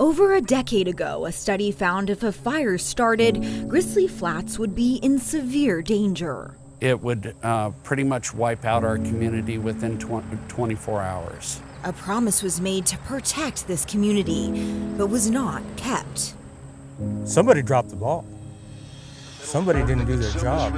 Over a decade ago, a study found if a fire started, Grizzly Flats would be in severe danger. It would pretty much wipe out our community within 24 hours. A promise was made to protect this community, but was not kept. Somebody dropped the ball. Somebody didn't do their job.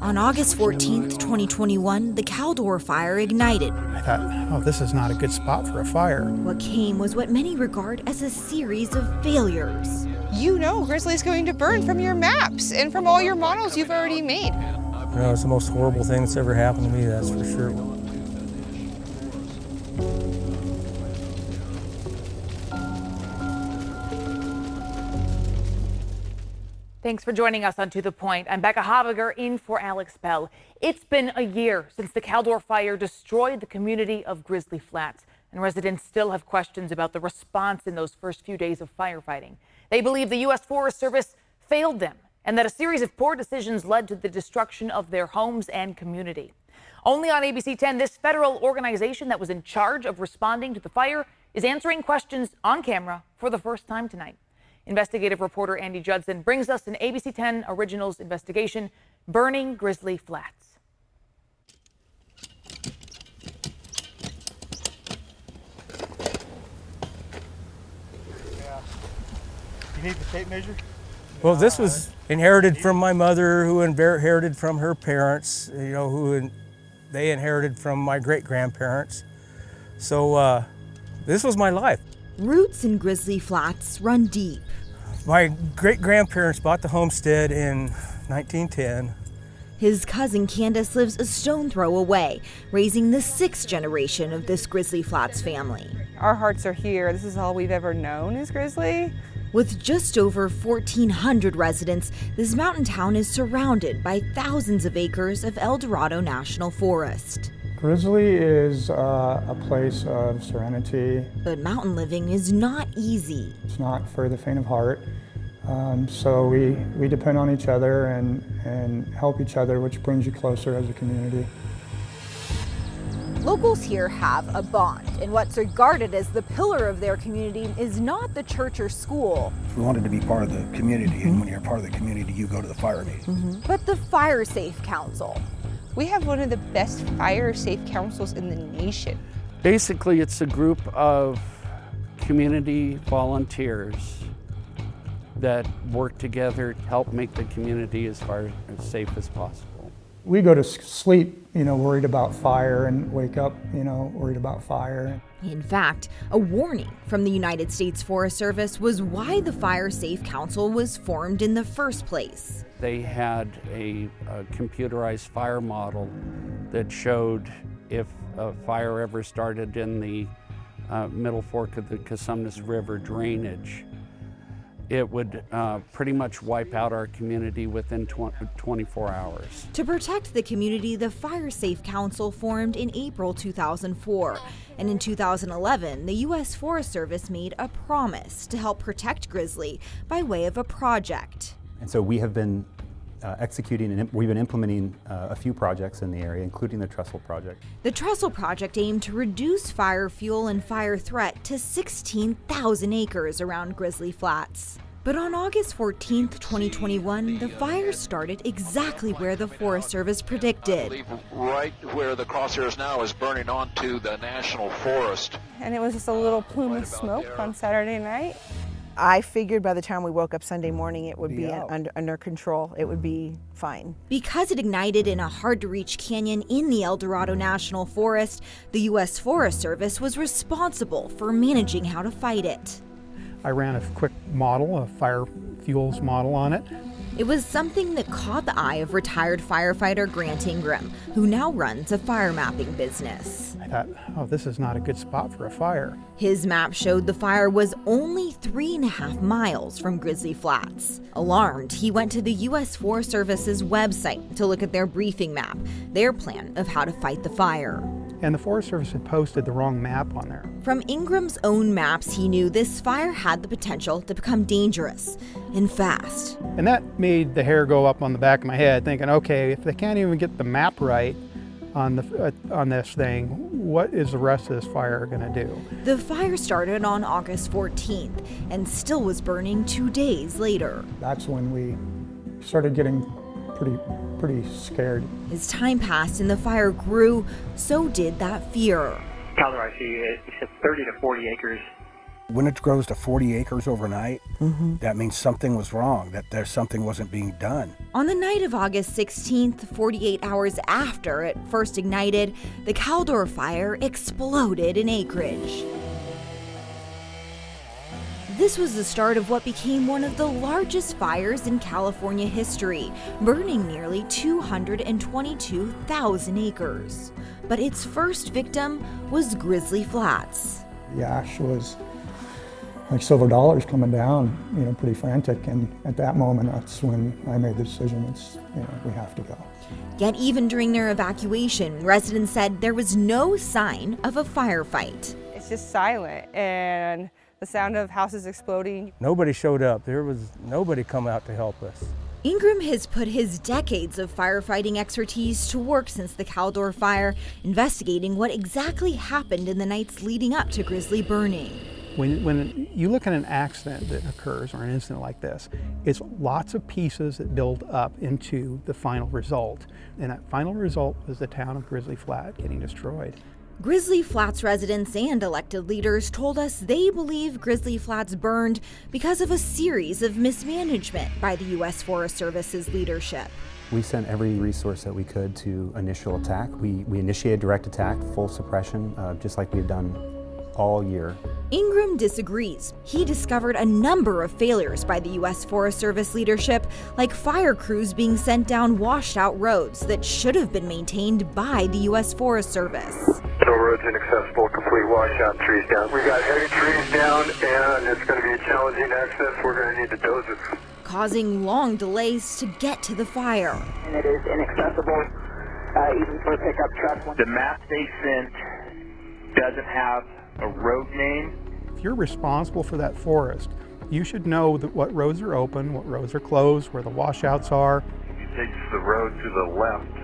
On August 14th, 2021, the Caldor fire ignited. I thought, oh, this is not a good spot for a fire. What came was what many regard as a series of failures. You know Grizzly's going to burn from your maps and from all your models you've already made. You know, it's the most horrible thing that's ever happened to me, that's for sure. Thanks for joining us on To The Point. I'm Becca Habiger in for Alex Bell. It's been a year since the Caldor fire destroyed the community of Grizzly Flats, and residents still have questions about the response in those first few days of firefighting. They believe the U.S. Forest Service failed them and that a series of poor decisions led to the destruction of their homes and community. Only on ABC 10, this federal organization that was in charge of responding to the fire is answering questions on camera for the first time tonight. Investigative reporter Andy Judson brings us an ABC 10 Originals investigation, Burning Grizzly Flats. You need the tape measure? Well, this was inherited from my mother, who inherited from her parents, you know, they inherited from my great-grandparents. So this was my life. Roots in Grizzly Flats run deep. My great-grandparents bought the homestead in 1910. His cousin Candace lives a stone throw away, raising the sixth generation of this Grizzly Flats family. Our hearts are here. This is all we've ever known is Grizzly. With just over 1,400 residents, this mountain town is surrounded by thousands of acres of El Dorado National Forest. Grizzly is a place of serenity. But mountain living is not easy. It's not for the faint of heart. So we depend on each other and help each other, which brings you closer as a community. Locals here have a bond, and what's regarded as the pillar of their community is not the church or school. We wanted to be part of the community, and when you're part of the community, you go to the fire gate. But the Fire Safe Council. We have one of the best fire safe councils in the nation. Basically, it's a group of community volunteers that work together to help make the community as safe as possible. We go to sleep, worried about fire, and wake up, worried about fire. In fact, a warning from the United States Forest Service was why the Fire Safe Council was formed in the first place. They had a computerized fire model that showed if a fire ever started in the middle fork of the Cosumnes River drainage, it would pretty much wipe out our community within 24 hours. To protect the community, the Fire Safe Council formed in April 2004. And in 2011, the U.S. Forest Service made a promise to help protect Grizzly by way of a project. And so we have been executing and we've been implementing a few projects in the area, including the Trestle Project. The Trestle Project aimed to reduce fire fuel and fire threat to 16,000 acres around Grizzly Flats. But on August 14th, 2021, the fire started exactly where the Forest Service predicted. I believe right where the crosshairs now is burning onto the National Forest. And it was just a little plume of smoke on Saturday night. I figured by the time we woke up Sunday morning, it would be under control. It would be fine. Because it ignited in a hard-to-reach canyon in the El Dorado National Forest, the U.S. Forest Service was responsible for managing how to fight it. I ran a quick model, a fire fuels model on it. It was something that caught the eye of retired firefighter Grant Ingram, who now runs a fire mapping business. I thought, oh, this is not a good spot for a fire. His map showed the fire was only 3.5 miles from Grizzly Flats. Alarmed, he went to the U.S. Forest Service's website to look at their briefing map, their plan of how to fight the fire. And the Forest Service had posted the wrong map on there. From Ingram's own maps, he knew this fire had the potential to become dangerous and fast. And that made the hair go up on the back of my head, thinking, okay, if they can't even get the map right on this thing, what is the rest of this fire going to do? The fire started on August 14th and still was burning 2 days later. That's when we started getting pretty scared. As time passed and the fire grew, so did that fear. Caldor, I see it said 30 to 40 acres. When it grows to 40 acres overnight, that means something was wrong, that there's something wasn't being done. On the night of August 16th, 48 hours after it first ignited, the Caldor fire exploded in acreage. This was the start of what became one of the largest fires in California history, burning nearly 222,000 acres. But its first victim was Grizzly Flats. The ash was like silver dollars coming down, pretty frantic. And at that moment, that's when I made the decision, we have to go. Yet even during their evacuation, residents said there was no sign of a firefight. It's just silent, and the sound of houses exploding. Nobody showed up. There was nobody come out to help us. Ingram has put his decades of firefighting expertise to work since the Caldor fire, investigating what exactly happened in the nights leading up to Grizzly burning. When you look at an accident that occurs or an incident like this, it's lots of pieces that build up into the final result. And that final result was the town of Grizzly Flat getting destroyed. Grizzly Flats residents and elected leaders told us they believe Grizzly Flats burned because of a series of mismanagement by the U.S. Forest Service's leadership. We sent every resource that we could to initial attack. We initiated direct attack, full suppression, just like we've done all year. Ingram disagrees. He discovered a number of failures by the U.S. Forest Service leadership, like fire crews being sent down washed-out roads that should have been maintained by the U.S. Forest Service. No roads inaccessible, complete washout, trees down. We got heavy trees down, and it's going to be a challenging access. We're going to need the dozers. Causing long delays to get to the fire. And it is inaccessible, even for pickup trucks. The map they sent doesn't have a road name. If you're responsible for that forest, you should know that what roads are open, what roads are closed, where the washouts are. If you take the road to the left,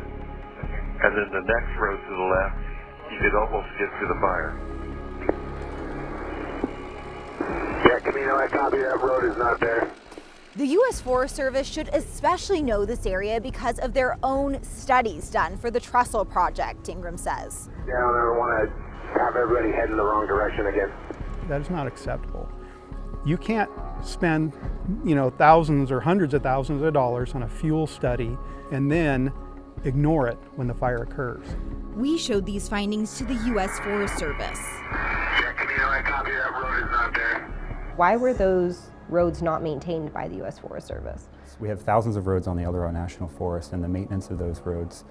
and then the next road to the left, you could almost get to the fire. Yeah, Camino, I copy. That road is not there. The U.S. Forest Service should especially know this area because of their own studies done for the Trestle project, Ingram says. Yeah, I don't want to have everybody head in the wrong direction again. That is not acceptable. You can't spend, thousands or hundreds of thousands of dollars on a fuel study and then ignore it when the fire occurs. We showed these findings to the U.S. Forest Service. Yeah, Camino, I copy. That road is not there. Why were those roads not maintained by the U.S. Forest Service? We have thousands of roads on the El Dorado National Forest, and the maintenance of those roads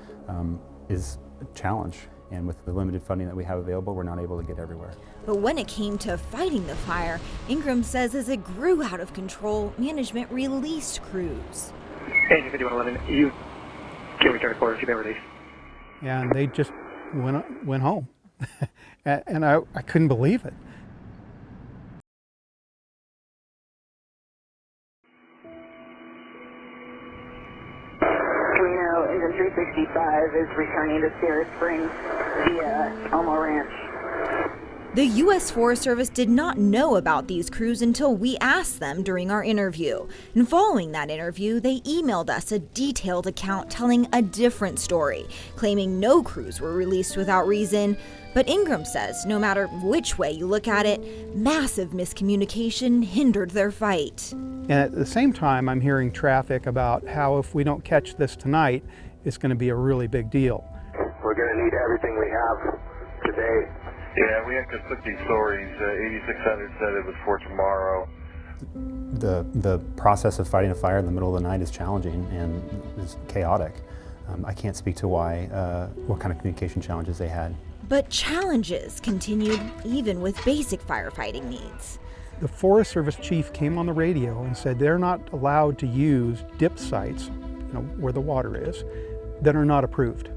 is a challenge. And with the limited funding that we have available, we're not able to get everywhere. But when it came to fighting the fire, Ingram says as it grew out of control, management released crews. Engine 5111, you can return to quarters, you've been released. And they just went home. And I couldn't believe it. Engine 365 is returning to Sierra Springs via Elmo Ranch. The U.S. Forest Service did not know about these crews until we asked them during our interview. And following that interview, they emailed us a detailed account telling a different story, claiming no crews were released without reason. But Ingram says no matter which way you look at it, massive miscommunication hindered their fight. And at the same time, I'm hearing traffic about how if we don't catch this tonight, it's going to be a really big deal. We're going to need everything we have today. Yeah, we had conflicting stories. 8600 said it was for tomorrow. The process of fighting a fire in the middle of the night is challenging and is chaotic. I can't speak to what kind of communication challenges they had. But challenges continued even with basic firefighting needs. The Forest Service chief came on the radio and said they're not allowed to use dip sites, where the water is, that are not approved.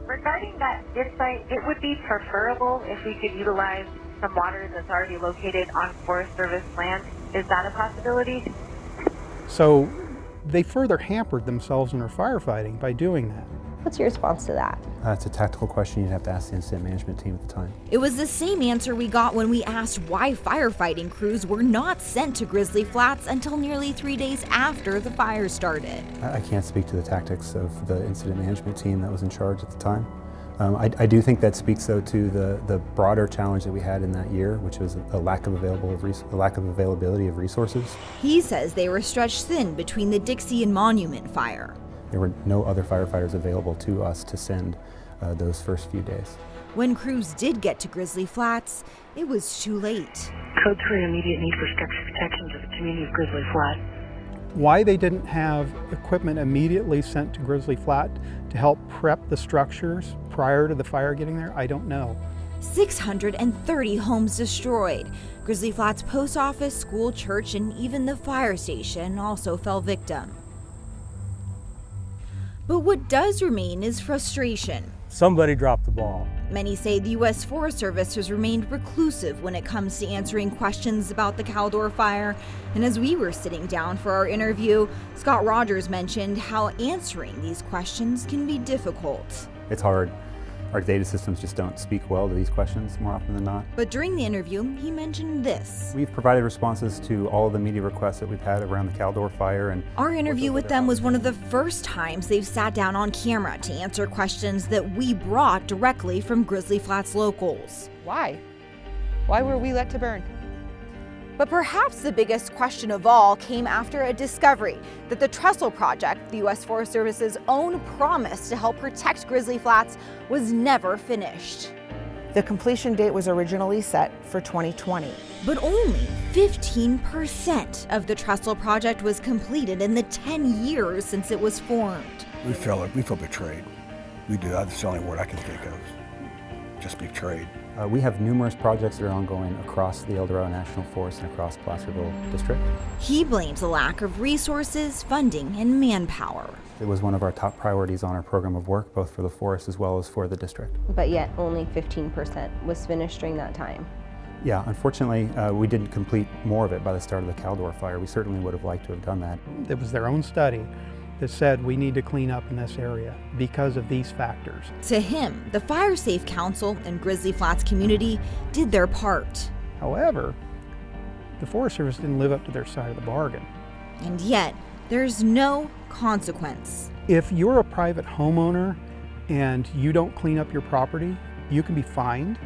Regarding that dip site, it would be preferable if we could utilize some water that's already located on Forest Service land. Is that a possibility? So they further hampered themselves in their firefighting by doing that. What's your response to that? It's a tactical question you'd have to ask the incident management team at the time. It was the same answer we got when we asked why firefighting crews were not sent to Grizzly Flats until nearly 3 days after the fire started. I can't speak to the tactics of the incident management team that was in charge at the time. I do think that speaks, though, to the broader challenge that we had in that year, which was a lack of availability of resources. He says they were stretched thin between the Dixie and Monument fire. There were no other firefighters available to us to send those first few days. When crews did get to Grizzly Flats, it was too late. Code 3, immediate need for structure protection to the community of Grizzly Flat. Why they didn't have equipment immediately sent to Grizzly Flat to help prep the structures prior to the fire getting there, I don't know. 630 homes destroyed. Grizzly Flats post office, school, church, and even the fire station also fell victim. But what does remain is frustration. Somebody dropped the ball. Many say the U.S. Forest Service has remained reclusive when it comes to answering questions about the Caldor fire. And as we were sitting down for our interview, Scott Rogers mentioned how answering these questions can be difficult. It's hard. Our data systems just don't speak well to these questions more often than not. But during the interview, he mentioned this. We've provided responses to all of the media requests that we've had around the Caldor fire. And our interview with them was one of the first times they've sat down on camera to answer questions that we brought directly from Grizzly Flats locals. Why? Why were we let to burn? But perhaps the biggest question of all came after a discovery that the Trestle Project, the U.S. Forest Service's own promise to help protect Grizzly Flats, was never finished. The completion date was originally set for 2020. But only 15% of the Trestle Project was completed in the 10 years since it was formed. We feel betrayed. We do. That's the only word I can think of. Just betrayed. We have numerous projects that are ongoing across the El Dorado National Forest and across Placerville District. He blames a lack of resources, funding, and manpower. It was one of our top priorities on our program of work, both for the forest as well as for the district. But yet only 15% was finished during that time. Yeah, unfortunately, we didn't complete more of it by the start of the Caldor fire. We certainly would have liked to have done that. It was their own study that said we need to clean up in this area because of these factors. To him, the Fire Safe Council and Grizzly Flats community did their part. However, the Forest Service didn't live up to their side of the bargain. And yet, there's no consequence. If you're a private homeowner and you don't clean up your property, you can be fined.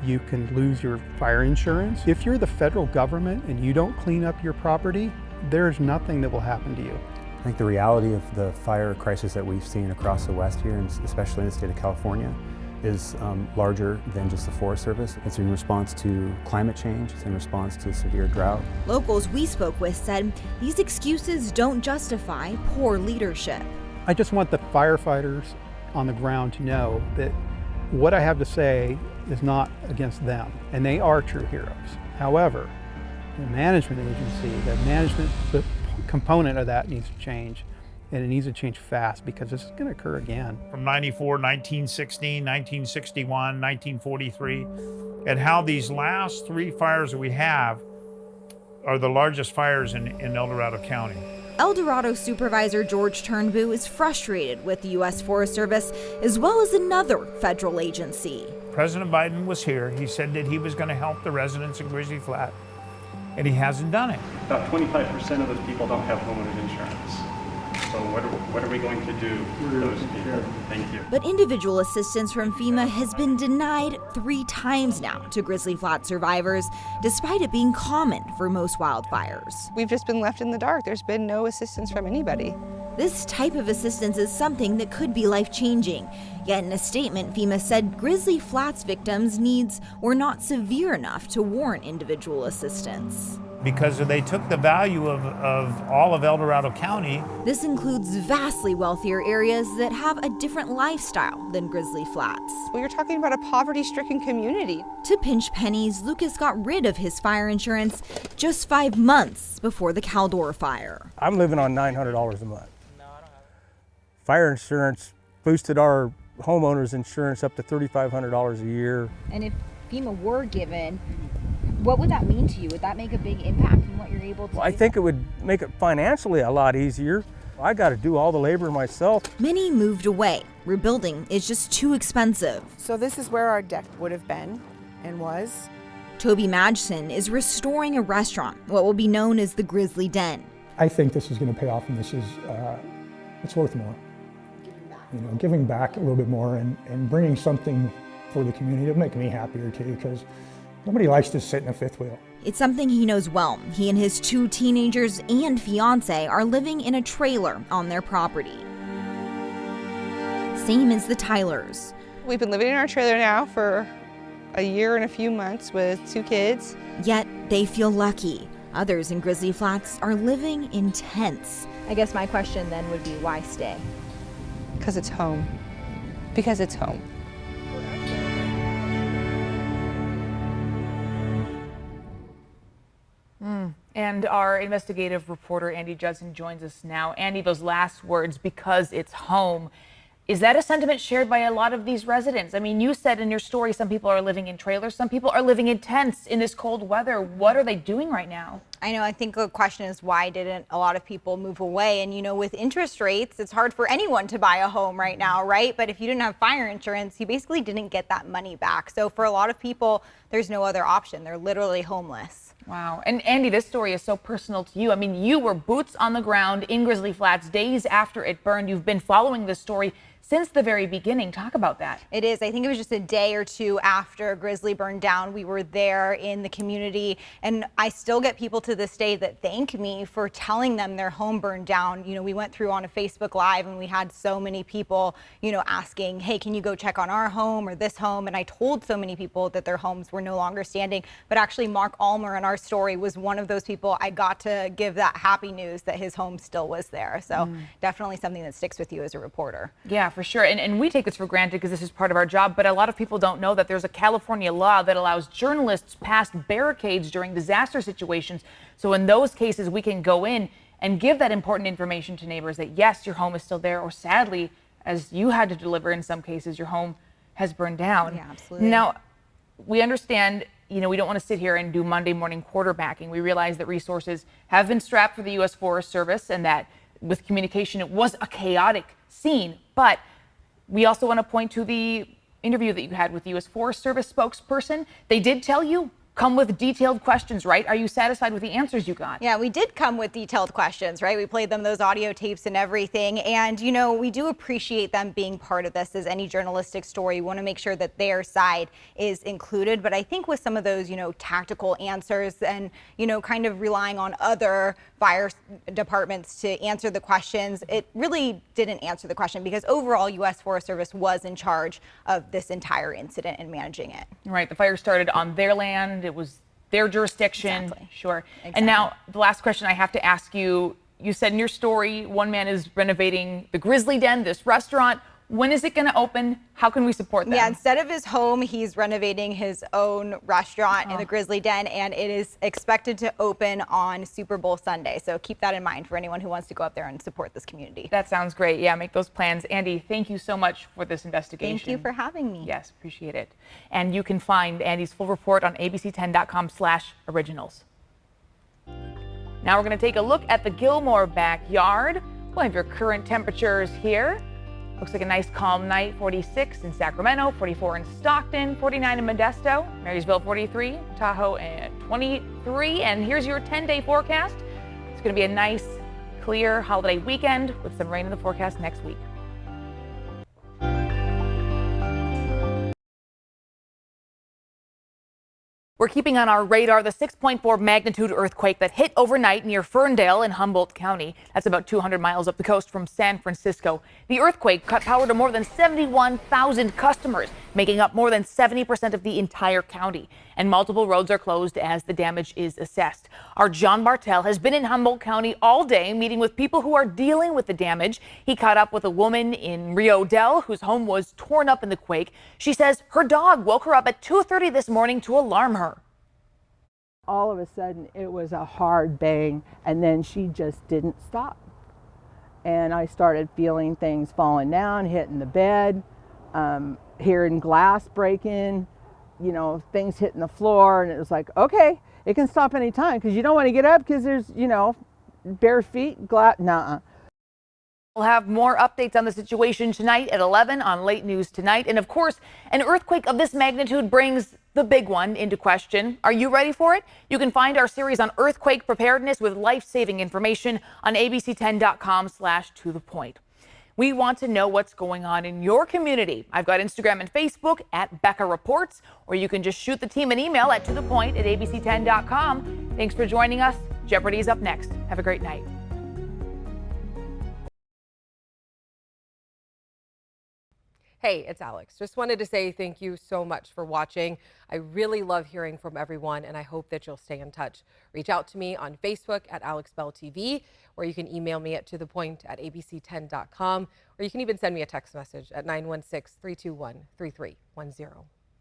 You can lose your fire insurance. If you're the federal government and you don't clean up your property, there's nothing that will happen to you. I think the reality of the fire crisis that we've seen across the West here, and especially in the state of California, is larger than just the Forest Service. It's in response to climate change, it's in response to severe drought. Locals we spoke with said these excuses don't justify poor leadership. I just want the firefighters on the ground to know that what I have to say is not against them, and they are true heroes. However, the management agency, the management component of that needs to change, and it needs to change fast because this is going to occur again. From 94, 1916, 1961, 1943, and how these last three fires that we have are the largest fires in El Dorado County. El Dorado Supervisor George Turnbull is frustrated with the U.S. Forest Service as well as another federal agency. President Biden was here. He said that he was going to help the residents in Grizzly Flat, and he hasn't done it. About 25% of those people don't have homeowners insurance. So what are we going to do for those people? Thank you. But individual assistance from FEMA has been denied 3 times now to Grizzly Flat survivors, despite it being common for most wildfires. We've just been left in the dark. There's been no assistance from anybody. This type of assistance is something that could be life-changing. Yet in a statement, FEMA said Grizzly Flats victims' needs were not severe enough to warrant individual assistance. Because they took the value of all of El Dorado County. This includes vastly wealthier areas that have a different lifestyle than Grizzly Flats. Well, you're talking about a poverty-stricken community. To pinch pennies, Lucas got rid of his fire insurance just 5 months before the Caldor fire. I'm living on $900 a month. Fire insurance boosted our homeowners insurance up to $3,500 a year. And if FEMA were given, what would that mean to you? Would that make a big impact in what you're able to do? I think it would make it financially a lot easier. I got to do all the labor myself. Many moved away. Rebuilding is just too expensive. So this is where our deck would have been and was. Toby Madsen is restoring a restaurant, what will be known as the Grizzly Den. I think this is going to pay off, and this is, it's worth more. You know, giving back a little bit more and bringing something for the community will make me happier too, because nobody likes to sit in a fifth wheel. It's something he knows well. He and his 2 teenagers and fiance are living in a trailer on their property. Same as the Tylers. We've been living in our trailer now for a year and a few months with 2 kids. Yet they feel lucky. Others in Grizzly Flats are living in tents. I guess my question then would be, why stay? Because it's home. Because it's home. And our investigative reporter, Andy Judson, joins us now. Andy, those last words, because it's home. Is that a sentiment shared by a lot of these residents? I mean, you said in your story some people are living in trailers, some people are living in tents in this cold weather. What are they doing right now? I know, I think the question is, why didn't a lot of people move away? And you know, with interest rates, it's hard for anyone to buy a home right now, right? But if you didn't have fire insurance, you basically didn't get that money back. So for a lot of people, there's no other option. They're literally homeless. Wow. And Andy, this story is so personal to you. I mean, you were boots on the ground in Grizzly Flats days after it burned. You've been following this story since the very beginning. Talk about that. It is. I think it was just a day or two after Grizzly burned down. We were there in the community, and I still get people to this day that thank me for telling them their home burned down. You know, we went through on a Facebook Live and we had so many people, you know, asking, hey, can you go check on our home or this home? And I told so many people that their homes were no longer standing. But actually, Mark Almer in our story was one of those people I got to give that happy news that his home still was there. So definitely something that sticks with you as a reporter. Yeah, for sure. And we take this for granted because this is part of our job, but a lot of people don't know that there's a California law that allows journalists past barricades during disaster situations. So in those cases, we can go in and give that important information to neighbors that yes, your home is still there, or sadly, as you had to deliver in some cases, your home has burned down. Yeah, absolutely. Now, we understand, you know, we don't want to sit here and do Monday morning quarterbacking. We realize that resources have been strapped for the U.S. Forest Service and that with communication, it was a chaotic scene, but we also want to point to the interview that you had with the U.S. Forest Service spokesperson. They did tell you, come with detailed questions, right? Are you satisfied with the answers you got? Yeah, we did come with detailed questions, right? We played them those audio tapes and everything. And, you know, we do appreciate them being part of this. As any journalistic story, we want to make sure that their side is included. But I think with some of those, you know, tactical answers and, you know, kind of relying on other fire departments to answer the questions, it really didn't answer the question because overall, U.S. Forest Service was in charge of this entire incident and managing it. Right. The fire started on their land. It was their jurisdiction. Exactly. Sure. Exactly. And now the last question I have to ask you, you said in your story, one man is renovating the Grizzly Den, this restaurant. When is it going to open? How can we support them? Yeah, instead of his home, he's renovating his own restaurant in the Grizzly Den, and it is expected to open on Super Bowl Sunday. So keep that in mind for anyone who wants to go up there and support this community. That sounds great. Yeah, make those plans. Andy, thank you so much for this investigation. Thank you for having me. Yes, appreciate it. And you can find Andy's full report on abc10.com/originals. Now we're going to take a look at the Gilmore backyard. We'll have your current temperatures here. Looks like a nice calm night. 46 in Sacramento, 44 in Stockton, 49 in Modesto, Marysville 43, Tahoe and 23. And here's your 10-day forecast. It's going to be a nice, clear holiday weekend with some rain in the forecast next week. We're keeping on our radar the 6.4 magnitude earthquake that hit overnight near Ferndale in Humboldt County. That's about 200 miles up the coast from San Francisco. The earthquake cut power to more than 71,000 customers, making up more than 70% of the entire county. And multiple roads are closed as the damage is assessed. Our John Bartel has been in Humboldt County all day, meeting with people who are dealing with the damage. He caught up with a woman in Rio Dell whose home was torn up in the quake. She says her dog woke her up at 2:30 this morning to alarm her. All of a sudden it was a hard bang, and then she just didn't stop. And I started feeling things falling down, hitting the bed, hearing glass breaking, you know, things hitting the floor, and it was like, okay, it can stop any time because you don't want to get up because there's, you know, bare feet, glass, nuh-uh. We'll have more updates on the situation tonight at 11 on Late News Tonight. And of course, an earthquake of this magnitude brings the big one into question. Are you ready for it? You can find our series on earthquake preparedness with life-saving information on abc10.com/tothepoint. We want to know what's going on in your community. I've got Instagram and Facebook at Becca Reports, or you can just shoot the team an email at tothepoint@abc10.com. Thanks for joining us. Jeopardy's up next. Have a great night. Hey, it's Alex. Just wanted to say thank you so much for watching. I really love hearing from everyone, and I hope that you'll stay in touch. Reach out to me on Facebook at AlexBellTV, or you can email me at tothepoint@abc10.com, or you can even send me a text message at 916-321-3310.